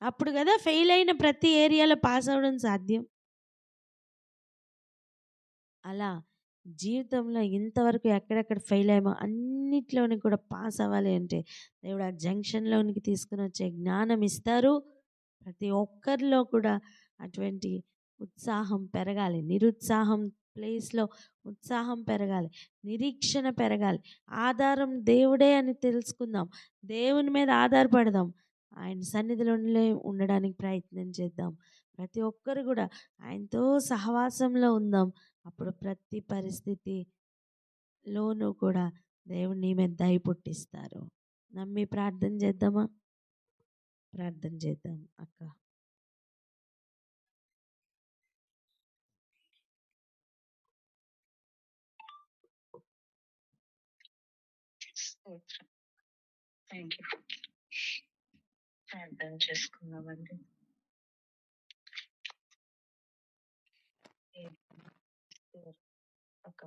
అప్పుడు కదా ఫెయిల్ అయిన ప్రతి ఏరియాలో పాస్ అవ్వడం సాధ్యం. అలా జీవితంలో ఇంతవరకు ఎక్కడెక్కడ ఫెయిల్ అయ్యామో అన్నిట్లోని కూడా పాస్ అవ్వాలి అంటే దేవుడు ఆ జంక్షన్లోనికి తీసుకుని వచ్చే జ్ఞానం ఇస్తారు. ప్రతి ఒక్కరిలో కూడా అటువంటి ఉత్సాహం పెరగాలి. నిరుత్సాహం ప్లేస్లో ఉత్సాహం పెరగాలి, నిరీక్షణ పెరగాలి. ఆధారం దేవుడే అని తెలుసుకుందాం, దేవుని మీద ఆధారపడదాం, ఆయన సన్నిధిలో ఉండడానికి ప్రయత్నం చేద్దాం. ప్రతి ఒక్కరు కూడా ఆయనతో సహవాసంలో ఉందాం. అప్పుడు ప్రతి పరిస్థితిలోనూ కూడా దేవుడు నీ మీద దయ పుట్టిస్తారు. నమ్మి ప్రార్థన చేద్దామా? ప్రార్థన చేద్దాం అక్క. స్తోత్రం. Thank you. ప్రార్థన చేసుకున్నామండి. ఒక